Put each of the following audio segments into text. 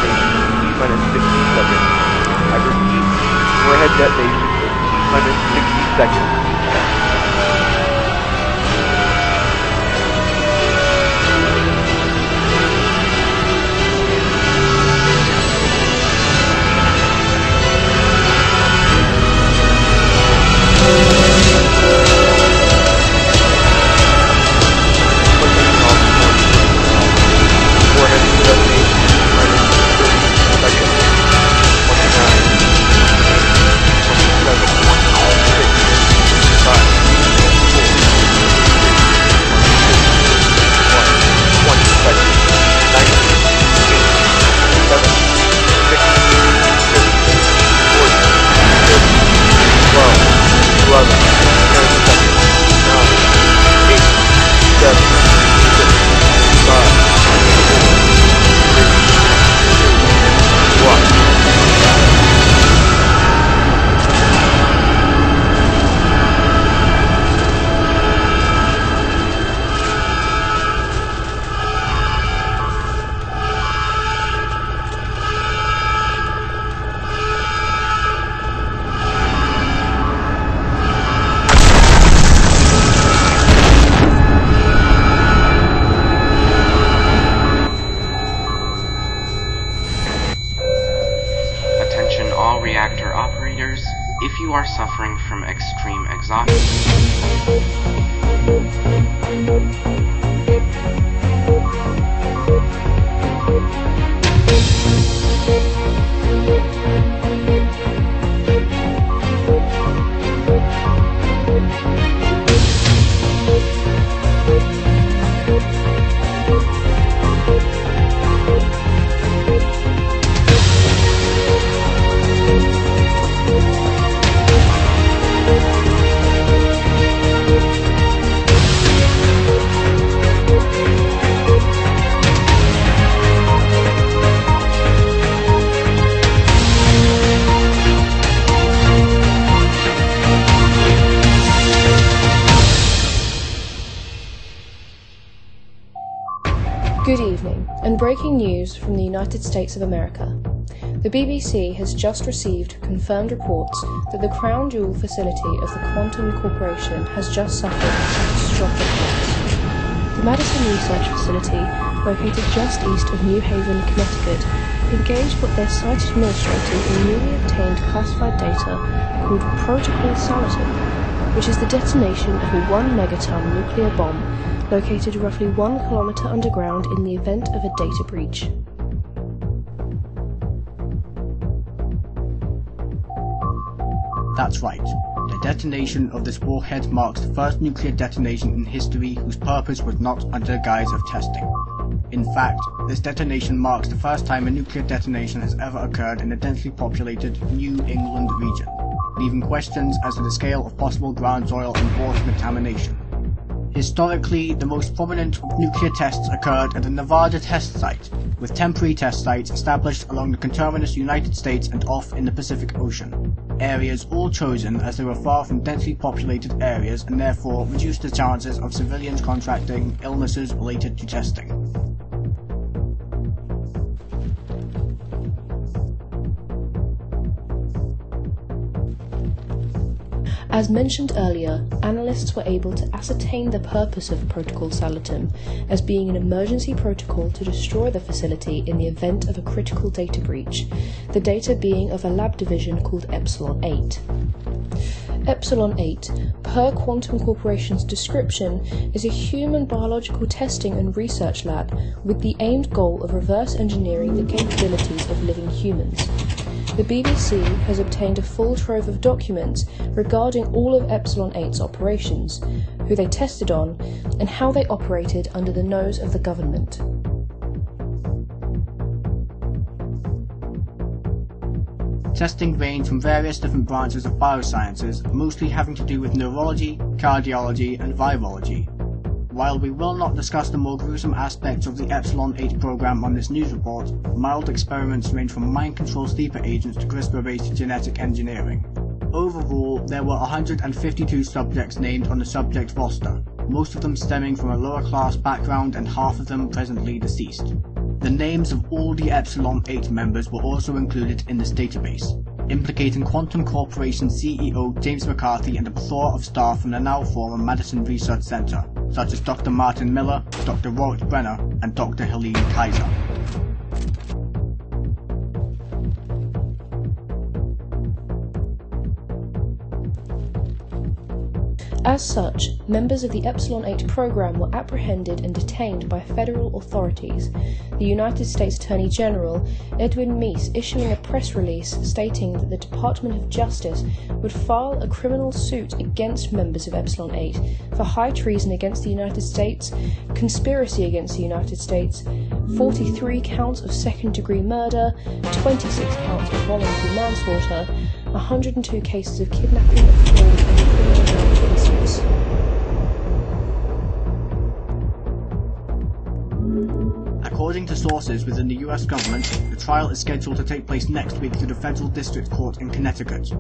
detonation in T-minus 60 seconds. I repeat, warhead detonation in T-minus 60 seconds. All reactor operators, if you are suffering from extreme exhaustion, Good evening, and breaking news from the United States of America. The BBC has just received confirmed reports that the crown jewel facility of the Quantum Corporation has just suffered a catastrophic loss. The Madison Research Facility, located just east of New Haven, Connecticut, engaged what their site administrated in newly obtained classified data called Protocol Salatin, which is the detonation of a 1 megaton nuclear bomb located roughly 1 kilometer underground in the event of a data breach. That's right. The detonation of this warhead marks the first nuclear detonation in history whose purpose was not under the guise of testing. In fact, this detonation marks the first time a nuclear detonation has ever occurred in a densely populated New England region, leaving questions as to the scale of possible ground soil and water contamination. Historically, the most prominent nuclear tests occurred at the Nevada test site, with temporary test sites established along the conterminous United States and off in the Pacific Ocean. Areas all chosen as they were far from densely populated areas and therefore reduced the chances of civilians contracting illnesses related to testing. As mentioned earlier, analysts were able to ascertain the purpose of Protocol Salatin as being an emergency protocol to destroy the facility in the event of a critical data breach, the data being of a lab division called Epsilon 8. Epsilon 8, per Quantum Corporation's description, is a human biological testing and research lab with the aimed goal of reverse engineering the capabilities of living humans. The BBC has obtained a full trove of documents regarding all of Epsilon 8's operations, who they tested on, and how they operated under the nose of the government. Testing ranged from various different branches of biosciences, mostly having to do with neurology, cardiology, and virology. While we will not discuss the more gruesome aspects of the Epsilon 8 program on this news report, mild experiments range from mind control sleeper agents to CRISPR-based genetic engineering. Overall, there were 152 subjects named on the subject roster, most of them stemming from a lower class background and half of them presently deceased. The names of all the Epsilon 8 members were also included in this database, implicating Quantum Corporation CEO James McCarthy and a plethora of staff from the now former Madison Research Center, such as Dr. Martin Miller, Dr. Robert Brenner, and Dr. Helene Kaiser. As such, members of the Epsilon 8 program were apprehended and detained by federal authorities, the United States Attorney General Edwin Meese issuing a press release stating that the Department of Justice would file a criminal suit against members of Epsilon 8 for high treason against the United States, conspiracy against the United States, 43 counts of second-degree murder, 26 counts of voluntary manslaughter, 102 cases of kidnapping, fraud, and criminal malfeasance. According to sources within the US government, the trial is scheduled to take place next week through the Federal District Court in Connecticut.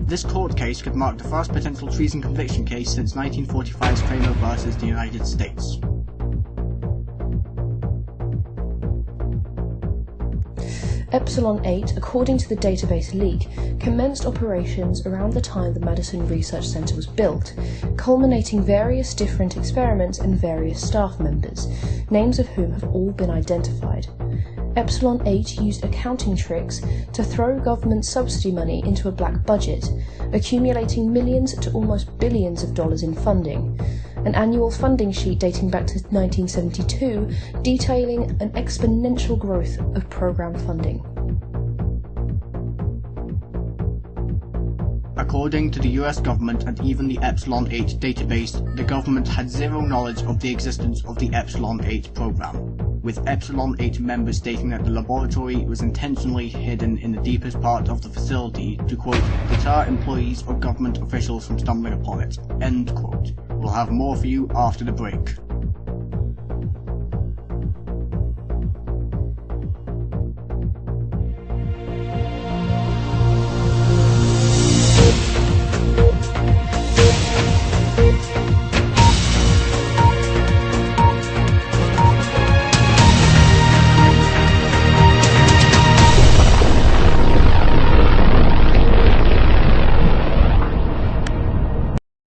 This court case could mark the first potential treason conviction case since 1945's Kramer versus the United States. Epsilon 8, according to the database leak, commenced operations around the time the Madison Research Center was built, culminating various different experiments and various staff members, names of whom have all been identified. Epsilon 8 used accounting tricks to throw government subsidy money into a black budget, accumulating millions to almost billions of dollars in funding. An annual funding sheet dating back to 1972 detailing an exponential growth of program funding. According to the US government and even the Epsilon 8 database, the government had zero knowledge of the existence of the Epsilon 8 program, with Epsilon 8 members stating that the laboratory was intentionally hidden in the deepest part of the facility to, quote, deter employees or government officials from stumbling upon it, end quote. We'll have more for you after the break.